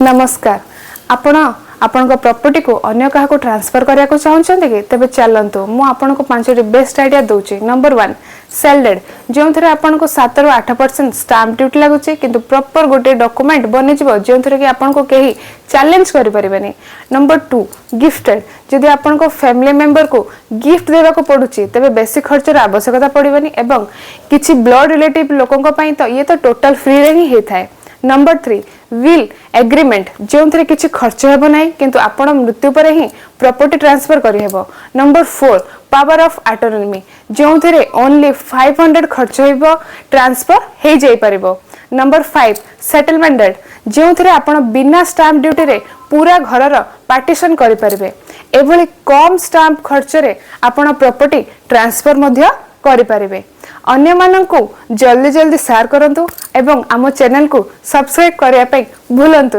नमस्कार आपण आपण प्रॉपर्टी को अन्य क्या ट्रांसफर करने को चाहते कि तेज चलतु मु आपन को 5टी बेस्ट आइडिया दूची। नंबर 1 सेल डेड जो थे आपन को 7 ରୁ 8% स्टाम्प ड्यूटी लगुच कि प्रॉपर गोटे डॉक्यूमेंट बनी जो थे कि आपन को कहीं चैलेंज करि परिबेनी। नंबर 2 गिफ्टेड जदि आपन को फैमिली मेंबर को गिफ्ट देवा को पड़ुची तेबे बेसी खर्चर आवश्यकता पड़िबनी एवं किछि ब्लड रिलेटिव लोकन पई तो ये तो टोटल फ्री रे ही हेथाय। नंबर 3 विल एग्रीमेंट जो थे किसी खर्च हेब ना किंतु आपण मृत्यु पर ही प्रॉपर्टी ट्रांसफर करिहेबो। नंबर 4 पावर ऑफ ऑटोनॉमी जो थे ओनली 500 खर्च हेबो ट्रांसफर हे जाई परिबो। नंबर 5 सेटलमेंट डेड जो थे आपण बिना स्टाम्प ड्यूटी रे पूरा घरर पार्टीशन करि परिबे। एभली कम स्टाम्प खर्च रे आपण प्रॉपर्टी ट्रांसफर मध्य करि परिबे। अन्य माननकु जल्दी जल्दी शेयर करंतु एवं आम चैनल को सब्सक्राइब करने भूलंतु।